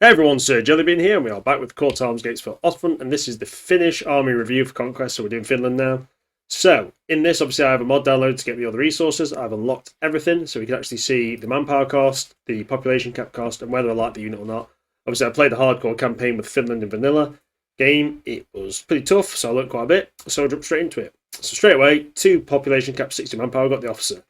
Hey everyone, Sir Jellybean here, and we are back with Court Arms Gates for Ostfront, and this is the Finnish army review for Conquest, so we're doing Finland now. So, in this, obviously I have a mod download to get me all the resources. I've unlocked everything, so we can actually see the manpower cost, the population cap cost, and whether I like the unit or not. Obviously I played the hardcore campaign with Finland in vanilla game. It was pretty tough, so I learned quite a bit, so I'll jump straight into it. So straight away, 2 population cap, 60 manpower, got the officer.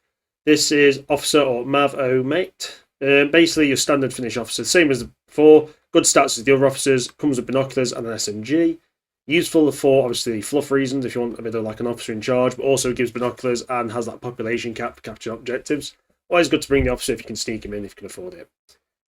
This is officer or Mav-O mate. Basically your standard Finnish officer, same as before. Good stats as the other officers, comes with binoculars and an SMG. Useful for obviously fluff reasons if you want a bit of like an officer in charge, but also gives binoculars and has that population cap for capturing objectives. Always good to bring the officer if you can sneak him in if you can afford it.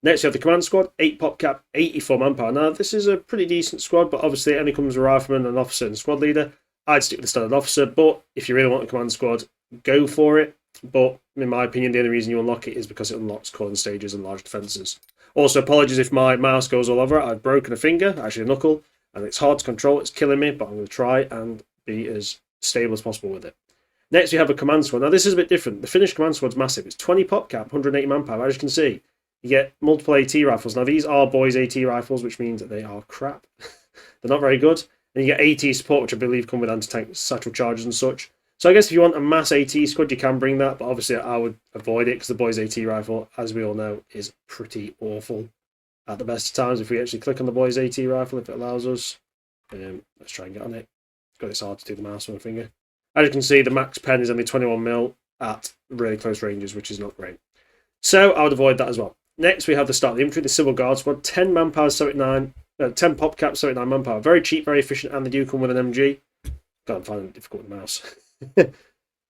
Next you have the command squad, 8 pop cap, 84 manpower. Now this is a pretty decent squad, but obviously it only comes with a rifleman, an officer and a squad leader. I'd stick with the standard officer, but if you really want a command squad, go for it. But in my opinion, the only reason you unlock it is because it unlocks calling stages and large defences. Also, apologies if my mouse goes all over it. I've broken a finger, actually a knuckle, and it's hard to control. It's killing me, but I'm going to try and be as stable as possible with it. Next, we have a command squad. Now, this is a bit different. The Finnish command squad's massive. It's 20 pop cap, 180 manpower. As you can see, you get multiple AT rifles. Now, these are boys AT rifles, which means that they are crap. They're not very good. And you get AT support, which I believe come with anti-tank satchel charges and such. So I guess if you want a mass AT squad, you can bring that, but obviously I would avoid it because the boys AT rifle, as we all know, is pretty awful at the best of times. If we actually click on the boys AT rifle, if it allows us, let's try and get on it. It's hard to do the mouse on a finger. As you can see, the max pen is only 21mm at really close ranges, which is not great. So I would avoid that as well. Next, we have the start of the infantry, the civil guard squad, 10 manpower, 10 pop cap, 79 manpower. Very cheap, very efficient, and they do come with an MG. God, I'm finding it difficult with the mouse. The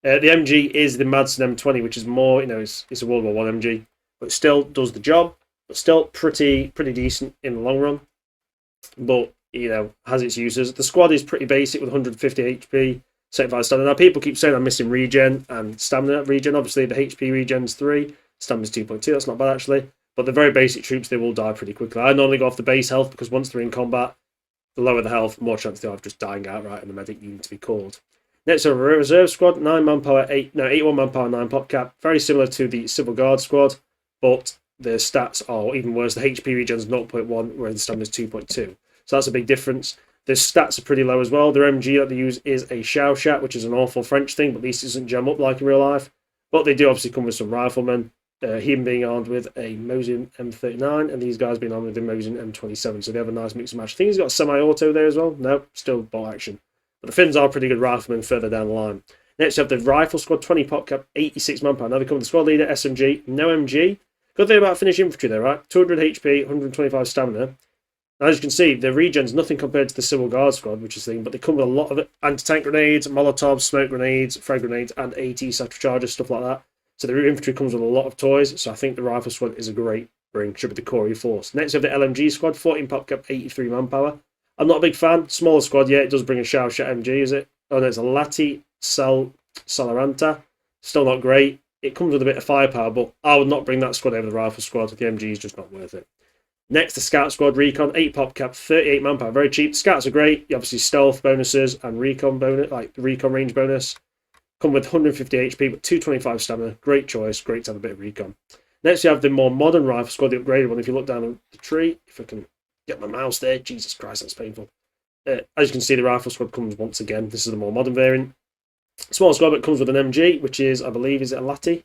MG is the Madsen M20, which is more, it's a World War One MG, but it still does the job. But still pretty decent in the long run. But has its uses. The squad is pretty basic with 150 HP, 75 stamina. Now people keep saying I'm missing regen and stamina regen. Obviously the HP regen's 3, stamina's 2.2. That's not bad actually. But the very basic troops, they will die pretty quickly. I normally go off the base health because once they're in combat, the lower the health, more chance they have of just dying outright and the medic needing to be called. Next, a reserve squad, 9 manpower, 81 manpower, 9 pop cap. Very similar to the civil guard squad, but the stats are even worse. The HP regen's 0.1, whereas the stamina is 2.2. So that's a big difference. The stats are pretty low as well. Their MG that they use is a Shao-Shat, which is an awful French thing, but at least it doesn't jam up like in real life. But they do obviously come with some riflemen. Him being armed with a Mosin M39, and these guys being armed with a Mosin M27. So they have a nice mix and match. I think he's got a semi-auto there as well. No, still bolt action. But the Finns are pretty good riflemen further down the line. Next, you have the rifle squad, 20 pop cap, 86 manpower. Now they come with the squad leader, SMG, no MG. Good thing about Finnish infantry there, right? 200 HP, 125 stamina. Now, as you can see, the regen's nothing compared to the civil guard squad, which is the thing, but they come with a lot of anti-tank grenades, molotovs, smoke grenades, frag grenades, and AT satchel charges, stuff like that. So the infantry comes with a lot of toys, so I think the rifle squad is a great bring. Should be the core of your force. Next, you have the LMG squad, 14 pop cap, 83 manpower. I'm not a big fan. Smaller squad, yeah, it does bring a Shao-Shat MG, is it? Oh no, it's a Lati Salaranta. Still not great. It comes with a bit of firepower, but I would not bring that squad over the rifle squad. The MG is just not worth it. Next, the scout squad, recon, 8 pop cap, 38 manpower. Very cheap. Scouts are great. You obviously stealth bonuses and recon bonus, like the recon range bonus. Come with 150 HP, but 225 stamina. Great choice. Great to have a bit of recon. Next, you have the more modern rifle squad, the upgraded one. If you look down the tree, if I can get my mouse there. Jesus Christ, that's painful. As you can see, the rifle squad comes once again. This is the more modern variant. Small squad, but comes with an MG, which is, I believe, is it a Lati?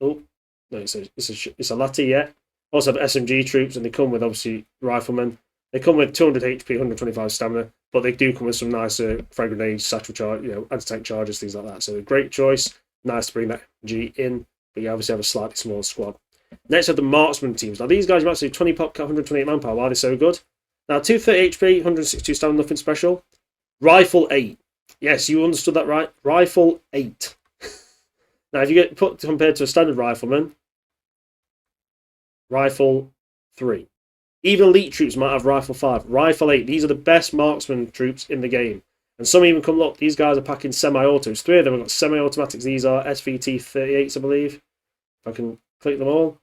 Oh, no, it's a Lati, yeah. Also have SMG troops, and they come with, obviously, riflemen. They come with 200 HP, 125 stamina, but they do come with some nicer frag grenades, satchel charge, anti-tank charges, things like that. So a great choice. Nice to bring that MG in, but you obviously have a slightly smaller squad. Next, have the marksman teams. Now, these guys are actually 20 pop cap, 128 manpower. Why are they so good? Now, 230 HP, 162 stamina, nothing special. Rifle 8. Yes, you understood that right. Rifle 8. Now, if you get put compared to a standard rifleman, Rifle 3. Even elite troops might have Rifle 5. Rifle 8. These are the best marksman troops in the game. And some even come, look, these guys are packing semi-autos. 3 of them have got semi-automatics. These are SVT 38s, I believe. If I can click them all.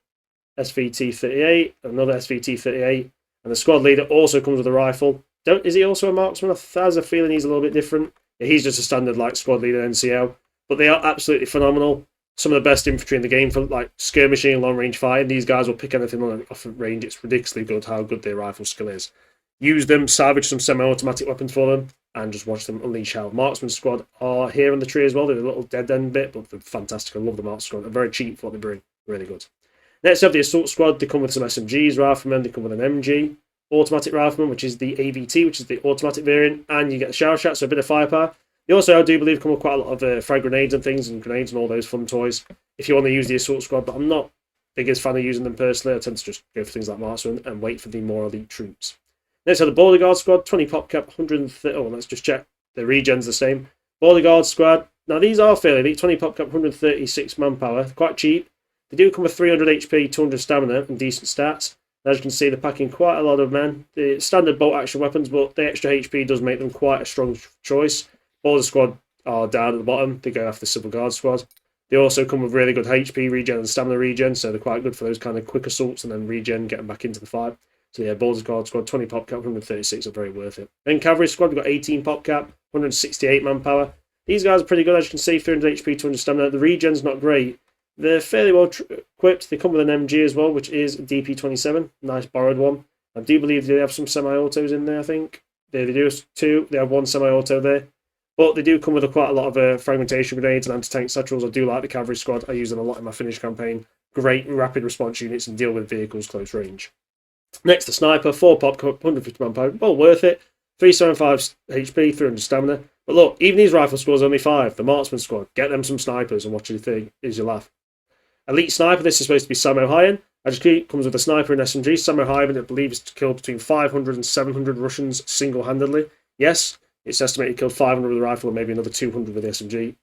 SVT 38, another SVT 38. And the squad leader also comes with a rifle. Is he also a marksman? I have a feeling he's a little bit different. Yeah, he's just a standard like squad leader NCO. But they are absolutely phenomenal. some of the best infantry in the game for like skirmishing and long range fighting. These guys will pick anything off of range. It's ridiculously good how good their rifle skill is. Use them, salvage some semi-automatic weapons for them, and just watch them unleash hell. Marksman squad are here in the tree as well. They're a little dead end bit, but they're fantastic. I love the marksman squad. They're very cheap for what they bring. Really good. Next up, the assault squad. They come with some SMGs, riflemen. They come with an MG, automatic rifleman, which is the AVT, which is the automatic variant, and you get the shower shot, so a bit of firepower. They also, I do believe, come with quite a lot of frag grenades and things, and grenades and all those fun toys if you want to use the assault squad, but I'm not biggest fan of using them personally. I tend to just go for things like marksman and wait for the more elite troops. Next, the border guard squad, 20 pop cap, 130. Oh, let's just check. The regen's the same. Border guard squad. Now these are fairly elite. 20 pop cap, 136 manpower. Quite cheap. They do come with 300 HP, 200 stamina, and decent stats. As you can see, they're packing quite a lot of men. The standard bolt action weapons, but the extra HP does make them quite a strong choice. Border squad are down at the bottom. They go after the civil guard squad. They also come with really good HP regen and stamina regen, so they're quite good for those kind of quick assaults and then regen, getting back into the fight. So yeah, Border Guard squad, 20 pop cap, 136 are very worth it. Then Cavalry squad, we've got 18 pop cap, 168 manpower. These guys are pretty good, as you can see, 300 HP, 200 stamina. The regen's not great. They're fairly well equipped. They come with an MG as well, which is DP27, nice borrowed one. I do believe they have some semi-autos in there, I think. They do two, they have one semi-auto there. But they do come with quite a lot of fragmentation grenades and anti-tank satchels. I do like the Cavalry squad. I use them a lot in my Finnish campaign. Great rapid response units and deal with vehicles close range. Next, the sniper, 4 pop, 150 manpower. Well, worth it. 375 HP, 300 stamina. But look, even these rifle squads are only 5. The marksman squad, get them some snipers and what you think is your laugh. Elite sniper, this is supposed to be Samo Hyen. As you see, comes with a sniper and SMG. Samo Hyen, I believe, is killed between 500 and 700 Russians single-handedly. Yes, it's estimated he killed 500 with the rifle and maybe another 200 with the SMG.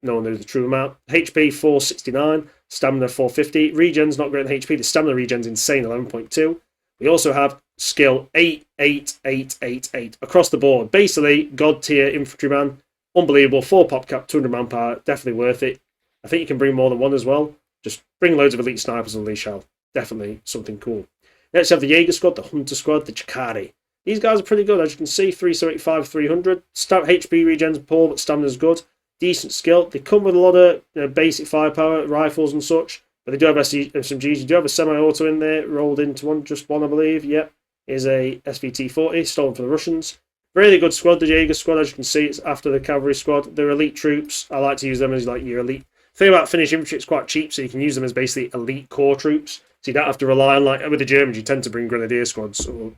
No one knows the true amount. HP 469, stamina 450. Regen's not great in HP. The stamina regen's insane, 11.2. We also have skill 8, 8, 8, 8, 8 across the board. Basically, god tier infantryman. Unbelievable. 4 pop cap, 200 manpower. Definitely worth it. I think you can bring more than one as well. Just bring loads of elite snipers and unleash hell. Definitely something cool. Next, we have the Jaeger squad, the Hunter squad, the Chikari. These guys are pretty good, as you can see. 375, 300. HP regen's poor, but stamina's good. Decent skill. They come with a lot of basic firepower, rifles and such. But they do have SMGs. You do have a semi-auto in there, rolled into one, just one, I believe. Yep, is a SVT-40, stolen from the Russians. Really good squad, the Jaeger squad, as you can see. It's after the cavalry squad. They're elite troops. I like to use them as like your elite. The thing about Finnish infantry, it's quite cheap, so you can use them as basically elite core troops. So you don't have to rely on, like with the Germans, you tend to bring grenadier squads, or,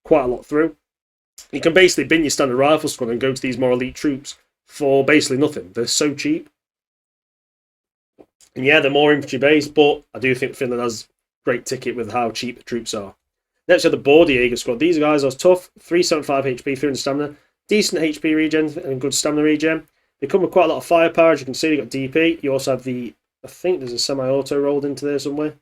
quite a lot through. You can basically bin your standard rifle squad and go to these more elite troops for basically nothing. They're so cheap. And yeah, they're more infantry based, but I do think Finland has great ticket with how cheap the troops are. Next, we have the Border Jaeger squad. These guys are tough. 375 HP, 300 stamina. Decent HP regen and good stamina regen. They come with quite a lot of firepower. As you can see, you've got DP. You also have the, I think there's a semi-auto rolled into there somewhere.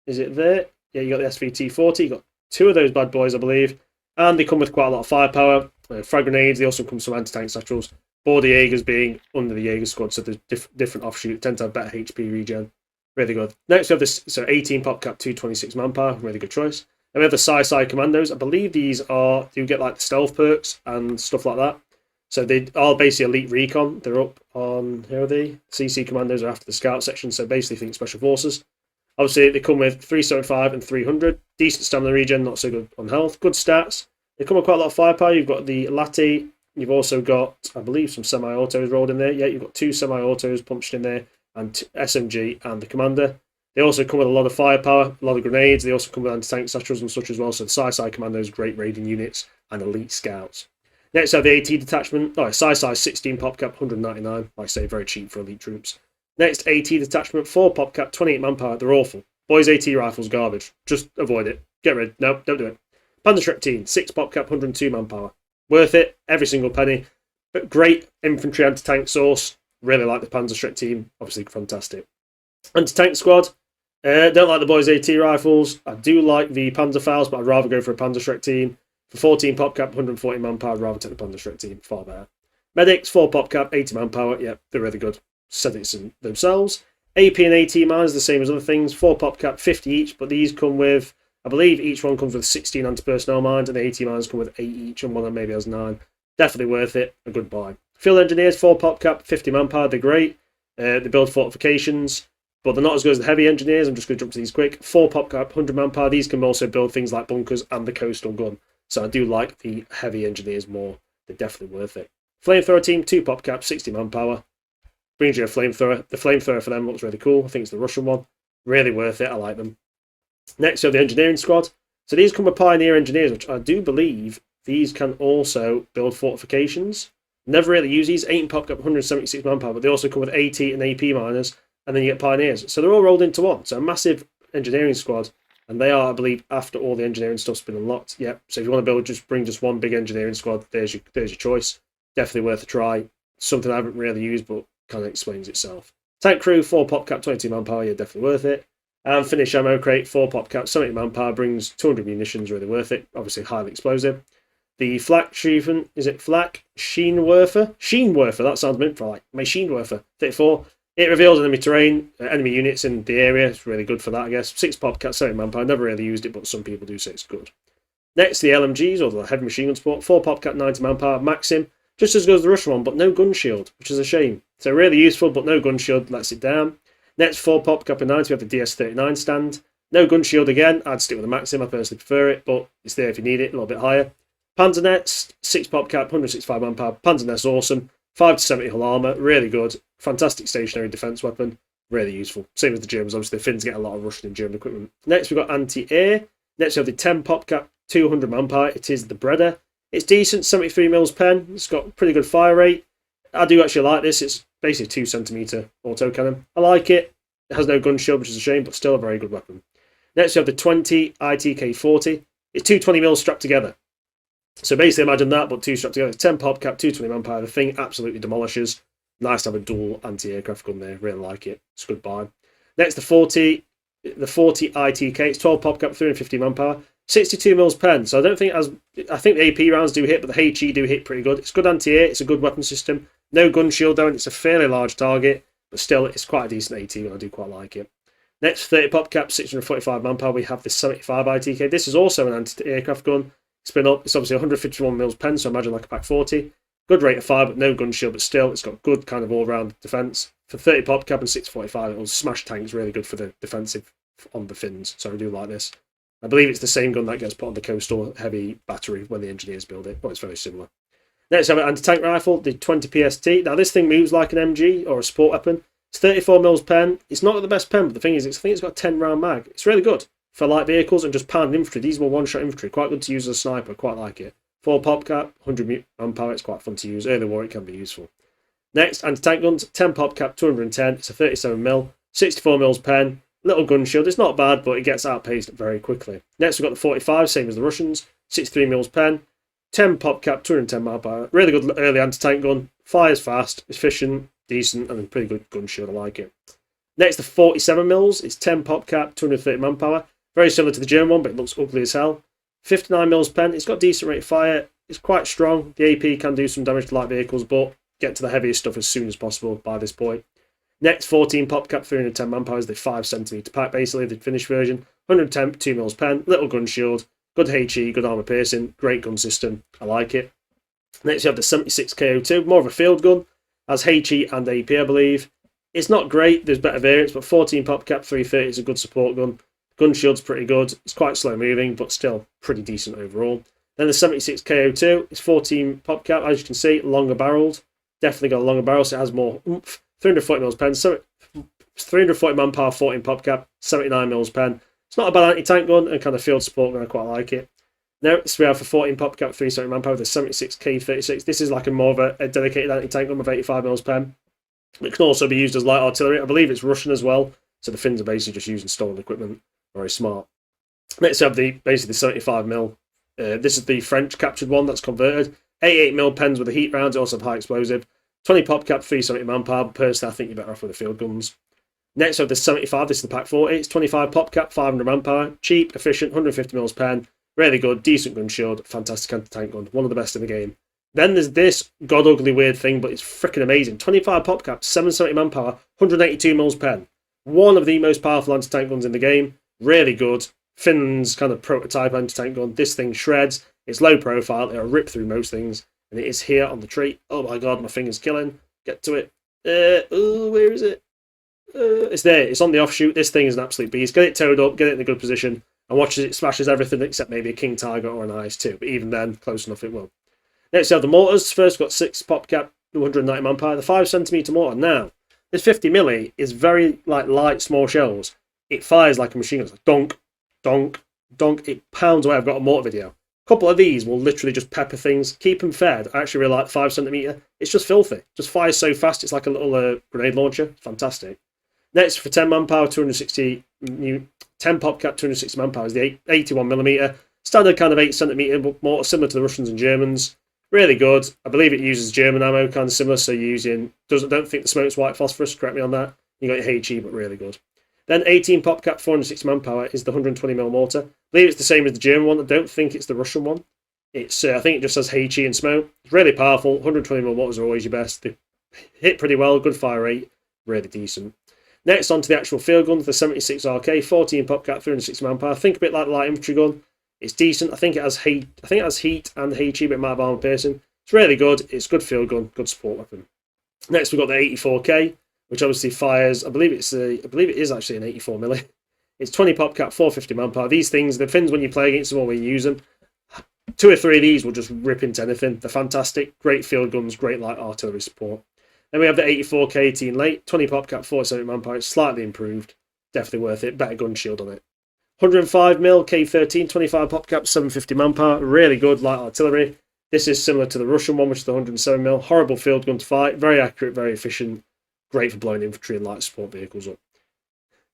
Is it there? Yeah, you got the SVT-40. You got 2 of those bad boys, I believe. And they come with quite a lot of firepower. Frag grenades. They also come with some anti-tank satchels. Border Jaegers being under the Jaeger squad, so there's different offshoots. Tend to have better HP regen. Really good. Next, we have this, so 18 pop cap, 226 manpower. Really good choice. Then we have the Sci Commandos. I believe these are, you get like the stealth perks and stuff like that. So they are basically elite recon. They're up on, here are they? CC Commandos are after the scout section, so basically think special forces. Obviously, they come with 375 and 300. Decent stamina regen, not so good on health. Good stats. They come with quite a lot of firepower. You've got the Lati. You've also got, I believe, some semi-autos rolled in there. Yeah, you've got 2 semi-autos punched in there, and SMG and the Commander. They also come with a lot of firepower, a lot of grenades. They also come with anti-tank satchels and such as well. So the Sci Commandos, great raiding units, and elite scouts. Next, we have the AT detachment. Oh, Sci 16 pop cap, 199. Like I say, very cheap for elite troops. Next, AT detachment, 4 pop cap, 28 manpower. They're awful. Boys, AT rifles, garbage. Just avoid it. Get rid. No, don't do it. Panzerschreck 6 pop cap, 102 manpower. Worth it, every single penny. But great infantry anti-tank source. Really like the Panzerschreck team. Obviously, fantastic. Anti-tank squad. Don't like the boys' AT rifles. I do like the Panzerfaust, but I'd rather go for a Panzerschreck team. For 14 pop cap, 140 manpower, I'd rather take the Panzerschreck team. Far better. Medics, 4 pop cap, 80 manpower. Yep, they're really good. Said it themselves. AP and AT mines, the same as other things. 4 pop cap, 50 each, but these come with, I believe each one comes with 16 anti-personnel mines, and the AT mines come with 8 each, and one of them maybe has 9. Definitely worth it. A good buy. Field engineers, 4 pop cap, 50 manpower. They're great. They build fortifications, but they're not as good as the heavy engineers. I'm just going to jump to these quick. 4 pop cap, 100 manpower. These can also build things like bunkers and the coastal gun. So I do like the heavy engineers more. They're definitely worth it. Flamethrower team, 2 pop cap, 60 manpower. Brings you a flamethrower. The flamethrower for them looks really cool. I think it's the Russian one. Really worth it. I like them. Next, we have the engineering squad. So these come with pioneer engineers, which I do believe these can also build fortifications. Never really use these. 8 pop cap, 176 manpower, but they also come with AT and AP miners, and then you get pioneers. So they're all rolled into one. So a massive engineering squad, and they are, I believe, after all the engineering stuff's been unlocked. Yep. So if you want to build, just bring just one big engineering squad. There's your choice. Definitely worth a try. Something I haven't really used, but kind of explains itself. Tank crew, 4 pop cap, 22 manpower. Yeah, definitely worth it. And Finnish ammo crate, 4 pop cap, 70 manpower, brings 200 munitions, really worth it. Obviously, highly explosive. The flak Schiefen, is it flak? Scheinwerfer? Scheinwerfer, that sounds meant for like Maschinenwerfer. 34. It reveals enemy terrain, enemy units in the area. It's really good for that, I guess. 6 pop cap, 70 manpower. Never really used it, but some people do say it's good. Next, the LMGs, or the heavy machine gun support. 4 pop cap, 90 manpower. Maxim, just as good as the Russian one, but no gun shield, which is a shame. So really useful, but no gun shield, lets it down. Next, 4 pop cap and 90, we have the DS39 stand. No gun shield again. I'd stick with the Maxim. I personally prefer it, but it's there if you need it, a little bit higher. Panzernets, 6 pop cap, 165 manpower. Panzernet's awesome. 5 to 70 hull armour, really good. Fantastic stationary defence weapon, really useful. Same as the Germans, obviously the Finns get a lot of Russian and German equipment. Next, we've got anti-air. Next, we have the 10 pop cap, 200 manpower. It is the Breda. It's decent, 73 mils pen. It's got pretty good fire rate. I do actually like this. It's basically 2 centimetre autocannon. I like it. It has no gun shield, which is a shame, but still a very good weapon. Next, we have the 20 ITK-40. It's 220 mils strapped together. So basically, imagine that, but 2 strapped together. 10 pop cap, 220 manpower. The thing absolutely demolishes. Nice to have a dual anti-aircraft gun there. Really like it. It's a good buy. Next, the 40 ITK. It's 12 pop cap, 350 manpower. 62 mils pen. So I don't think I think the AP rounds do hit, but the HE do hit pretty good. It's good anti-air. It's a good weapon system. No gun shield though, and it's a fairly large target, but still, it's quite a decent AT, and I do quite like it. Next, 30 pop cap, 645 manpower. We have the 75 ITK. This is also an anti-aircraft gun. Spin up. It's obviously 151 mils pen, so imagine like a pack 40. Good rate of fire, but no gun shield, but still, it's got good kind of all-round defence. For 30 pop cap and 645, it will smash tanks. Really good for the defensive on the Finns, so I do like this. I believe it's the same gun that gets put on the coastal heavy battery when the engineers build it, but it's very similar. Next, we have an anti-tank rifle, the 20 PST. Now, this thing moves like an MG or a support weapon. It's 34 mils pen. It's not the best pen, but the thing is, I think it's got a 10-round mag. It's really good for light vehicles and just pound infantry. These were one-shot infantry. Quite good to use as a sniper. Quite like it. 4 pop cap, 100 manpower. It's quite fun to use. Early war, it can be useful. Next, anti-tank guns, 10 pop cap, 210. It's a 37 mil, 64 mils pen. Little gun shield. It's not bad, but it gets outpaced very quickly. Next, we've got the 45, same as the Russians. 63 mils pen, 10 pop cap, 210 manpower. Really good early anti-tank gun. Fires fast, efficient, decent, and a pretty good gun shield. I like it. Next, the 47 mils. It's 10 pop cap, 230 manpower. Very similar to the German one, but it looks ugly as hell. 59 mils pen. It's got decent rate of fire. It's quite strong. The AP can do some damage to light vehicles, but get to the heaviest stuff as soon as possible by this point. Next, 14 pop cap, 310 manpower is the 5 centimetre pack, basically, the Finnish version. 110, 2 mils pen, little gun shield, good HE, good armour piercing, great gun system. I like it. Next, you have the 76 KO2, more of a field gun, has HE and AP, I believe. It's not great, there's better variants, but 14 pop cap, 330 is a good support gun. Gun shield's pretty good. It's quite slow moving, but still pretty decent overall. Then the 76 KO2 is 14 pop cap, as you can see, longer barreled. Definitely got a longer barrel, so it has more oomph. 340 mils pen, 340 manpower, 14 pop cap, 79 mils pen. It's not a bad anti-tank gun and kind of field support gun. I quite like it. Next, we have for 14 pop cap, 370 manpower, the 76 K36. This is like a more of a dedicated anti-tank gun with 85 mils pen. It can also be used as light artillery. I believe it's Russian as well, so the Finns are basically just using stolen equipment. Very smart. Next, we have basically the 75 mil. This is the French captured one that's converted. 88 mil pens with the heat rounds. It also have high explosive. 20 pop cap, 370 manpower. Personally, I think you're better off with the field guns. Next, we have the 75. This is the pack 40. It's 25 pop cap, 500 manpower. Cheap, efficient, 150 mils pen. Really good, decent gun shield. Fantastic anti-tank gun. One of the best in the game. Then there's this god ugly weird thing, but it's freaking amazing. 25 pop cap, 770 manpower, 182 mils pen. One of the most powerful anti-tank guns in the game. Really good. Finland's kind of prototype anti-tank gun. This thing shreds. It's low profile. It'll rip through most things. And it is here on the tree. Oh my god, my finger's killing. Get to it. Where is it? It's there. It's on the offshoot. This thing is an absolute beast. Get it towed up, get it in a good position, and watch as it smashes everything except maybe a king tiger or an IS-2. But even then, close enough it will. Next, we have the mortars. First, got 6 pop cap, 190 manpower. The 5cm mortar. Now, this 50mm is very light, small shells. It fires like a machine gun. It's like donk, donk, donk. It pounds away. I've got a mortar video. A couple of these will literally just pepper things. Keep them fed. I actually really like the 5cm. It's just filthy. Just fires so fast. It's like a little grenade launcher. It's fantastic. Next, for 10 manpower, 260 10 pop cap, 260 manpower is the 81mm. Standard kind of 8cm mortar, similar to the Russians and Germans. Really good. I believe it uses German ammo, kind of similar. So you're using, don't think the smoke's white phosphorus. Correct me on that. You got your HE, but really good. Then 18 pop cap, 460 manpower is the 120mm mortar. I believe it's the same as the German one. I don't think it's the Russian one. It's I think it just says HE and smoke. It's really powerful. 120mm mortars are always your best. They hit pretty well. Good fire rate. Really decent. Next, on to the actual field guns, the 76 RK, 14 pop cap, 360 manpower. Think a bit like the light infantry gun. It's decent. I think it has heat. And HE, but it might have armor piercing. It's really good. It's good field gun, good support weapon. Next, we've got the 84K, which obviously fires. I believe it is actually an 84mm. It's 20 pop cap, 450 manpower. These things, the Finns when you play against them or when you use them, 2 or 3 of these will just rip into anything. They're fantastic. Great field guns, great light artillery support. Then we have the 84K 18 late, 20 pop cap, 470 manpower. It's slightly improved. Definitely worth it. Better gun shield on it. 105mm K13, 25 pop cap, 750 manpower. Really good light artillery. This is similar to the Russian one, which is the 107mm. Horrible field gun to fight. Very accurate, very efficient. Great for blowing infantry and light support vehicles up.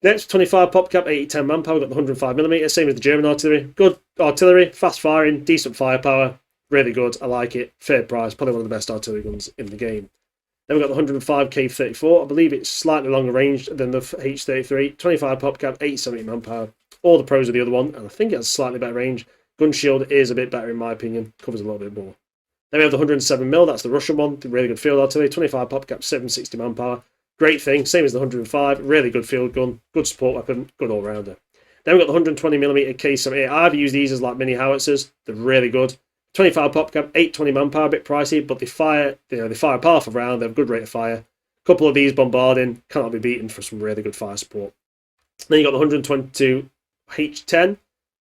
Next, 25 pop cap, 80-10 manpower. Got the 105mm. Same as the German artillery. Good artillery, fast firing, decent firepower. Really good. I like it. Fair price. Probably one of the best artillery guns in the game. Then we've got the 105 K34. I believe it's slightly longer range than the H33. 25 pop cap, 870 manpower. All the pros of the other one, and I think it has slightly better range. Gun shield is a bit better in my opinion. Covers a little bit more. Then we have the 107mm. That's the Russian one. Really good field artillery. 25 pop cap, 760 manpower. Great thing. Same as the 105. Really good field gun. Good support weapon. Good all-rounder. Then we've got the 120mm K78. I've used these as like mini howitzers. They're really good. 25 pop cap, 820 manpower, a bit pricey, but they fire a powerful round, they have a good rate of fire. A couple of these bombarding, cannot be beaten for some really good fire support. Then you got the 122 H10.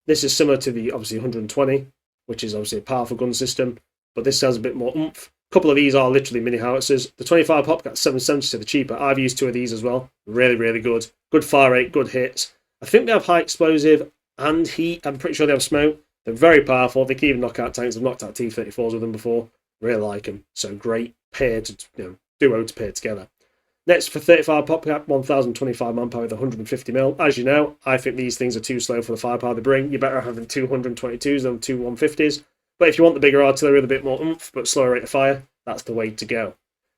This is similar to the obviously 120, which is obviously a powerful gun system, but this has a bit more oomph. A couple of these are literally mini howitzers. The 25 pop cap, 770, so they're cheaper. I've used 2 of these as well. Really, really good. Good fire rate, good hits. I think they have high explosive and heat. I'm pretty sure they have smoke. They're very powerful. They can even knock out tanks. I've knocked out T-34s with them before. Really like them. So great pair to duo to pair together. Next, for 35 pop cap, 1025 manpower with 150mm. As you know, I think these things are too slow for the firepower they bring. You're better having 222s than 2 150s. But if you want the bigger artillery with a bit more oomph but slower rate of fire, that's the way to go.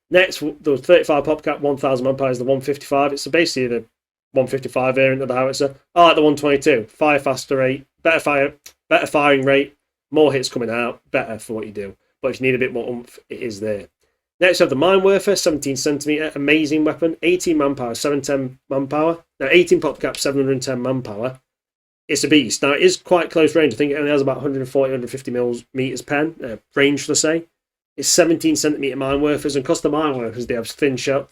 Next, the 35 pop cap, 1000 manpower is the 155. It's basically the 155 variant of the howitzer. I like the 122. Fire faster rate, better firing rate, more hits coming out, better for what you do. But if you need a bit more oomph, it is there. Next, we have the Minewerfer, 17cm, amazing weapon, 18 manpower, 710 manpower. Now, 18 pop cap, 710 manpower. It's a beast. Now, it is quite close range. I think it only has about 140, 150 meters pen, range, should I say. It's 17cm Minewerfers, and because the Minewerfers, they have thin shell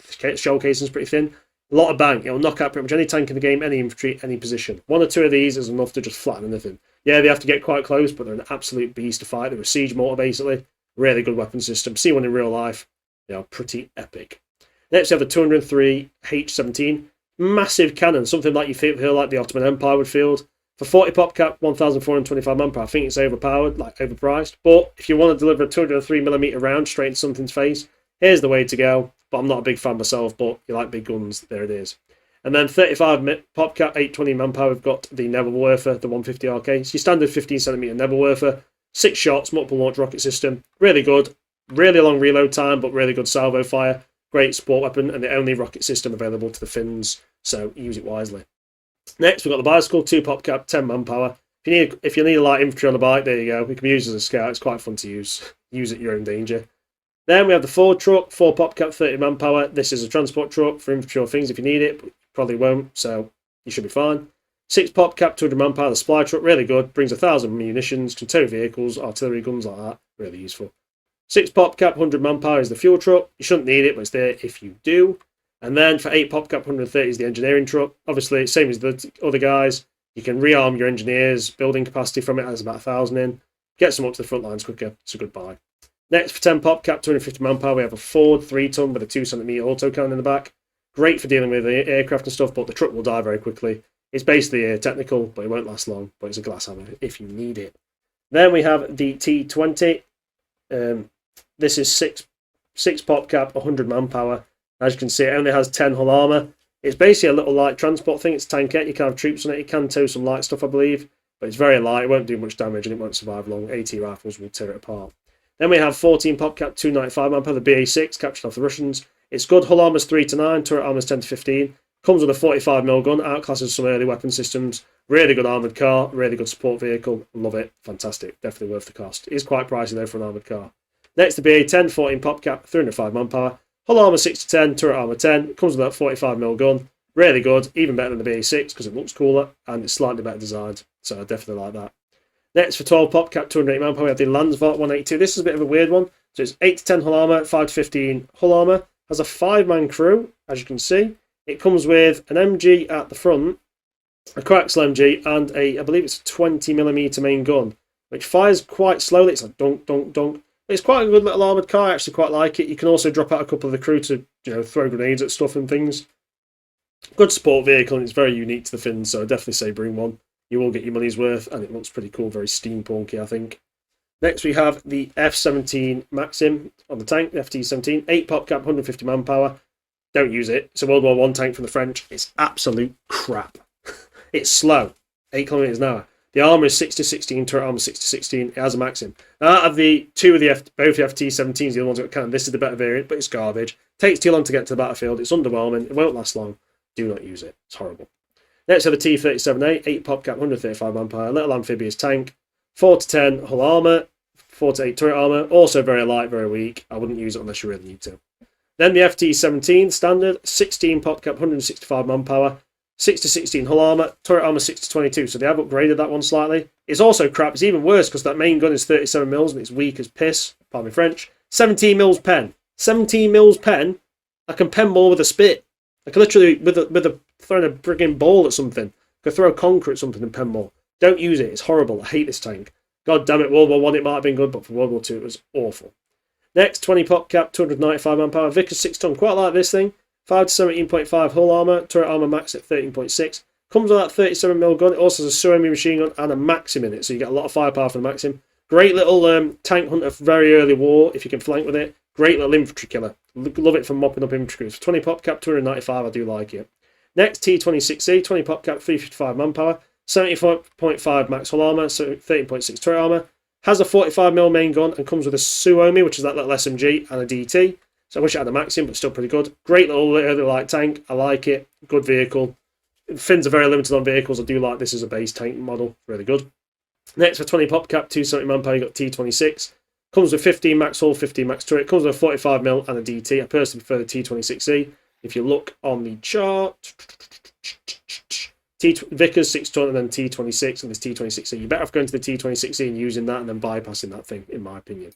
casings, pretty thin. A lot of bang. It'll knock out pretty much any tank in the game, any infantry, any position. 1 or 2 of these is enough to just flatten anything. Yeah, they have to get quite close, but they're an absolute beast to fight. They're a siege mortar, basically. Really good weapon system. See one in real life. They are pretty epic. Next, we have the 203 H17. Massive cannon. Something like you feel like the Ottoman Empire would field. For 40 pop cap, 1425 manpower. I think it's overpowered, like overpriced. But if you want to deliver a 203mm round straight into something's face, here's the way to go. But I'm not a big fan myself, but you like big guns, there it is. And then 35 pop cap, 820 manpower, we've got the Nebelwerfer, the 150 RK. It's your standard 15cm Nebelwerfer. 6 shots, multiple launch rocket system. Really good. Really long reload time, but really good salvo fire. Great support weapon, and the only rocket system available to the Finns, so use it wisely. Next, we've got the bicycle, 2 pop cap, 10 manpower. If you need a light infantry on the bike, there you go. We can use it as a scout. It's quite fun to use. Use at your own danger. Then we have the Ford truck, 4 pop cap, 30 manpower. This is a transport truck for infantry or things if you need it, but you probably won't, so you should be fine. 6 pop cap, 200 manpower. The supply truck, really good. Brings 1,000 munitions, can tow vehicles, artillery guns like that. Really useful. 6 pop cap, 100 manpower is the fuel truck. You shouldn't need it, but it's there if you do. And then for 8 pop cap, 130 is the engineering truck. Obviously, same as the other guys. You can rearm your engineers. Building capacity from it has about 1,000 in. Gets them up to the front lines quicker. It's a good buy. Next, for 10 pop cap, 250 manpower, we have a Ford 3-ton with a 2cm autocannon in the back. Great for dealing with the aircraft and stuff, but the truck will die very quickly. It's basically technical, but it won't last long. But it's a glass hammer if you need it. Then we have the T20. This is 6 pop cap, 100 manpower. As you can see, it only has 10 hull armour. It's basically a little light transport thing. It's a tankette. You can have troops on it. It can tow some light stuff, I believe. But it's very light. It won't do much damage and it won't survive long. AT rifles will tear it apart. Then we have 14 pop cap, 295 manpower. The BA6 captured off the Russians. It's good. Hull armour's 3 to 9. Turret armour's 10 to 15. Comes with a 45mm gun. Outclasses some early weapon systems. Really good armoured car. Really good support vehicle. Love it. Fantastic. Definitely worth the cost. It is quite pricey though for an armoured car. Next, the BA10, 14 pop cap, 305 manpower. Hull armour 6 to 10, turret armour 10. Comes with that 45mm gun. Really good, even better than the BA6 because it looks cooler and it's slightly better designed. So I definitely like that. Next, for 12 pop cap, 208 manpower, we have the Landsvart 182. This is a bit of a weird one. So it's 8 to 10 hull armour, 5 to 15 hull armour. Has a 5-man crew, as you can see. It comes with an MG at the front, a coaxial MG, and I believe it's a 20mm main gun, which fires quite slowly. It's like dunk, dunk, dunk. It's quite a good little armoured car. I actually quite like it. You can also drop out a couple of the crew to, throw grenades at stuff and things. Good support vehicle, and it's very unique to the Finns, so I definitely say bring one. You will get your money's worth, and it looks pretty cool, very steampunky, I think. Next, we have the F-17 Maxim on the tank, the FT-17. 8 pop cap, 150 manpower. Don't use it. It's a World War I tank from the French. It's absolute crap. It's slow. 8 kilometers an hour. The armour is 6 to 16, turret armour 6 to 16. It has a Maxim. Now, out of the two of both the FT-17s, the other ones got cannon. This is the better variant, but it's garbage. Takes too long to get to the battlefield. It's underwhelming. It won't last long. Do not use it. It's horrible. Next, we have the T-37A, 8 pop cap, 135 manpower, little amphibious tank, 4 to 10 hull armour, 4 to 8 turret armour. Also very light, very weak. I wouldn't use it unless you really need to. Then the FT-17 standard, 16 pop cap, 165 manpower, 6 to 16 hull armour, turret armour 6 to 22. So they have upgraded that one slightly. It's also crap. It's even worse because that main gun is 37mm and it's weak as piss. Pardon me French. 17mm pen. 17mm pen. I can pen more with a spit. I can literally, throwing a frigging ball at something. I could throw a conker at something and pen more. Don't use it. It's horrible. I hate this tank. God damn it, World War I it might have been good, but for World War II it was awful. Next, 20 pop cap, 295 manpower. Vickers 6-ton. Quite like this thing. 5 to 17.5 hull armour. Turret armour max at 13.6. Comes with that 37mm gun. It also has a Suomi machine gun and a Maxim in it, so you get a lot of firepower from the Maxim. Great little tank hunter for very early war, if you can flank with it. Great little infantry killer. Love it for mopping up infantry crews. 20 pop cap, 295, I do like it. Next, T26C, 20 pop cap, 355 manpower. 74.5 max hull armour, so 13.6 turret armour. Has a 45mm main gun and comes with a Suomi, which is that little SMG, and a DT. So I wish it had a Maxim, but still pretty good. Great little early light tank. I like it. Good vehicle. Finns are very limited on vehicles. I do like this as a base tank model. Really good. Next, for 20 pop cap, 270 manpower, you got T26. Comes with 15 max hull, 15 max turret. Comes with a 45mm and a DT. I personally prefer the T26C. If you look on the chart, Vickers 6-ton and then T26 and this T26C. You're better off going to the T26C and using that and then bypassing that thing, in my opinion.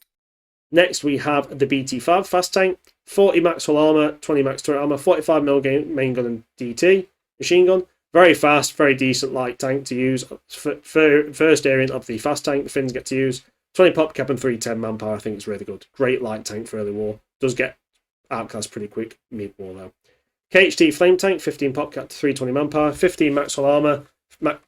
Next, we have the BT5 fast tank. 40 max hull armour, 20 max turret armour, 45mm main gun and DT. Machine gun. Very fast, very decent light tank to use. First variant of the fast tank the Finns get to use. 20 pop cap and 310 manpower. I think it's really good. Great light tank for early war. Does get outclassed pretty quick mid-war though. KHT flame tank, 15 pop cap to 320 manpower. 15 max hull armour.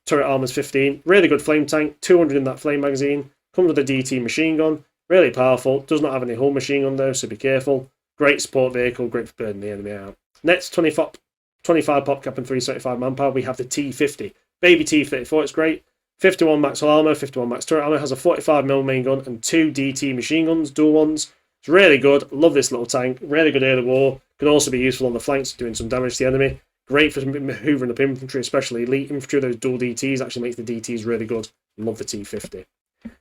Turret armour's 15. Really good flame tank. 200 in that flame magazine. Comes with a DT machine gun. Really powerful. Does not have any hull machine gun though, so be careful. Great support vehicle. Great for burning the enemy out. Next, 25 pop cap and 375 manpower. We have the T50. Baby T34. It's great. 51 max hull armour, 51 max turret armour, has a 45mm main gun and 2 DT machine guns, dual ones. It's really good. Love this little tank. Really good early war. Can also be useful on the flanks, doing some damage to the enemy. Great for hoovering up infantry, especially elite infantry. Those dual DTs actually makes the DTs really good. Love the T50.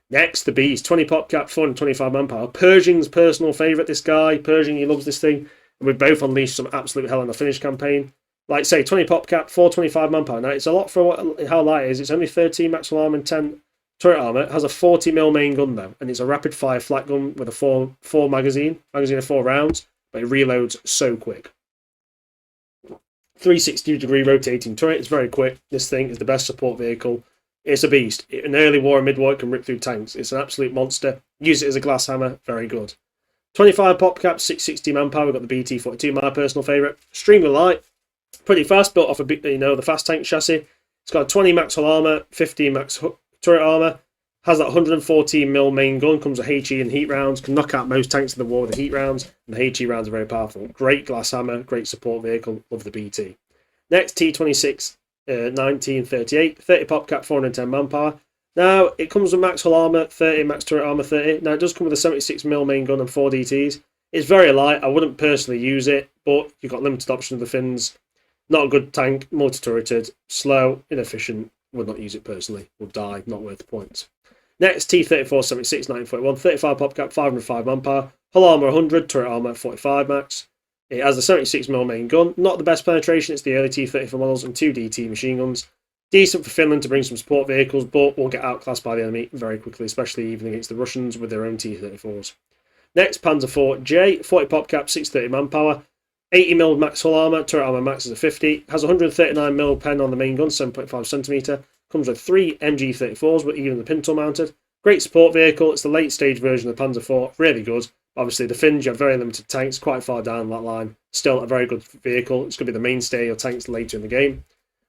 Next, the Beast. 20 pop cap, 425 manpower. Pershing's personal favourite, this guy. Pershing, he loves this thing. And we've both unleashed some absolute hell in the Finnish campaign. Like say, 20 pop cap, 425 manpower. Now, it's a lot for how light it is. It's only 13 max alarm and 10 Turret armor. It has a 40mm main gun though, and it's a rapid fire flat gun with a four magazine of 4 rounds, but it reloads so quick. 360-degree rotating turret. It's very quick. This thing is the best support vehicle. It's a beast. In early war and mid-war, it can rip through tanks. It's an absolute monster. Use it as a glass hammer. Very good. 25 pop cap, 660 manpower. We've got the BT-42, my personal favourite. Extremely light. Pretty fast, built off of the fast tank chassis. It's got 20 max hull armour, 15 max turret armour. Has that 114mm main gun. Comes with HE and heat rounds. Can knock out most tanks in the war with the heat rounds. And the HE rounds are very powerful. Great glass hammer. Great support vehicle. Love the BT. Next, T26 1938. 30 pop cap, 410 manpower. Now, it comes with max hull armour, 30, max turret armour, 30. Now, it does come with a 76mm main gun and 4 DTs. It's very light. I wouldn't personally use it, but you've got limited options of the Finns. Not a good tank, multi-turreted, slow, inefficient. Would not use it personally. Would die, not worth the points. Next, T34 76 1941. 35 pop cap, 505 manpower. Hull armour 100, turret armour 45 max. It has a 76mm main gun. Not the best penetration, it's the early T34 models, and 2 DT machine guns. Decent for Finland to bring some support vehicles, but will get outclassed by the enemy very quickly, especially even against the Russians with their own T34s. Next, Panzer IV J, 40 pop cap, 630 manpower. 80mm max hull armour, turret armour max is a 50. Has 139mm pen on the main gun, 7.5cm. Comes with 3 MG34s, with even the pintle mounted. Great support vehicle. It's the late stage version of the Panzer IV. Really good. Obviously, the Finns, you have very limited tanks, quite far down that line. Still a very good vehicle. It's going to be the mainstay of your tanks later in the game.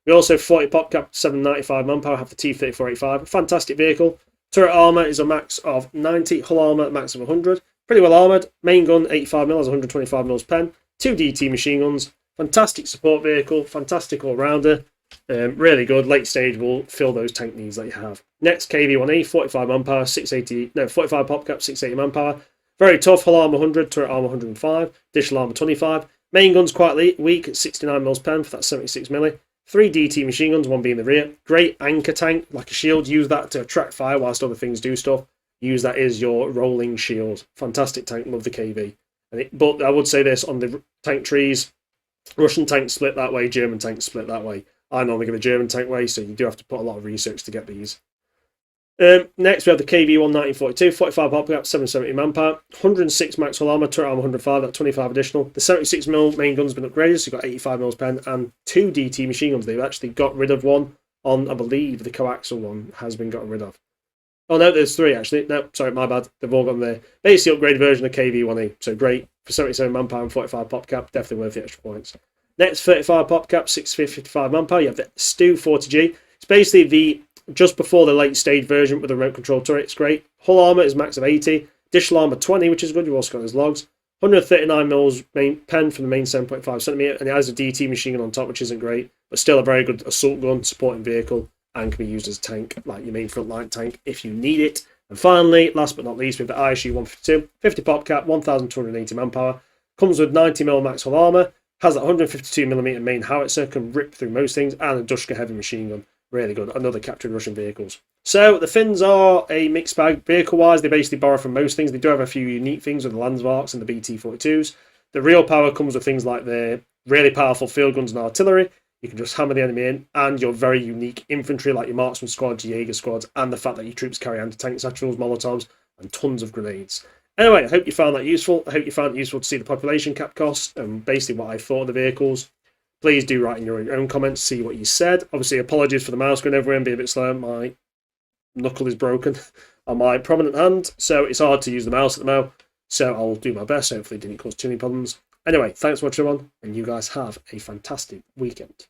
We also have 40 pop cap, 795 manpower, have the T-3485. Fantastic vehicle. Turret armour is a max of 90. Hull armour, max of 100. Pretty well armoured. Main gun, 85mm, has 125mm pen. 2 DT machine guns. Fantastic support vehicle. Fantastic all-rounder. Really good. Late stage will fill those tank needs that you have. Next, KV-1A, 45 manpower, 45 pop cap, 680 manpower. Very tough. Hull armour 100, turret armour 105, additional armour 25. Main gun's quite weak at 69mm pen for that 76mm. 3 DT machine guns, one being the rear. Great anchor tank, like a shield. Use that to attract fire whilst other things do stuff. Use that as your rolling shield. Fantastic tank. Love the KV. But I would say this on the tank trees, Russian tanks split that way, German tanks split that way. I normally go the German tank way, so you do have to put a lot of research to get these. Next, we have the KV-1 1942, 45 pop cap, 770 manpower, 106 max hull armour, turret armour 105, that's 25 additional. The 76mm main gun's been upgraded, so you've got 85mm pen and 2 DT machine guns. They've actually got rid of one on, I believe, the coaxial one has been gotten rid of. Oh no, there's 3 actually. No, sorry, my bad. They've all gone there. Basically, upgraded version of KV-1E. So great for 77 manpower and 45 pop cap. Definitely worth the extra points. Next, 35 pop cap, 655 manpower. You have the Stu 40G. It's basically the just before the late stage version with the remote control turret. It's great. Hull armour is max of 80. Additional armour 20, which is good. You've also got those logs. 139mm main pen from the main 7.5cm, and it has a DT machine gun on top, which isn't great, but still a very good assault gun, supporting vehicle, and can be used as a tank, like your main front line tank, if you need it. And finally, last but not least, we have the ISU 152, 50 pop cap, 1,280 manpower, comes with 90mm max hull armour, has that 152mm main howitzer, can rip through most things, and a Dushka heavy machine gun. Really good. Another captured Russian vehicles. So the Finns are a mixed bag. Vehicle-wise, they basically borrow from most things. They do have a few unique things with the Landsmarks and the BT-42s. The real power comes with things like the really powerful field guns and artillery. You can just hammer the enemy in, and your very unique infantry like your marksman squads, your Jaeger squads, and the fact that your troops carry anti-tank satchels, molotovs, and tons of grenades. Anyway, I hope you found that useful. I hope you found it useful to see the population cap costs and basically what I thought of the vehicles. Please do write in your own comments, see what you said. Obviously, apologies for the mouse going everywhere and being a bit slow. My knuckle is broken on my prominent hand, so it's hard to use the mouse at the moment. So I'll do my best. Hopefully it didn't cause too many problems. Anyway, thanks for watching, everyone, and you guys have a fantastic weekend.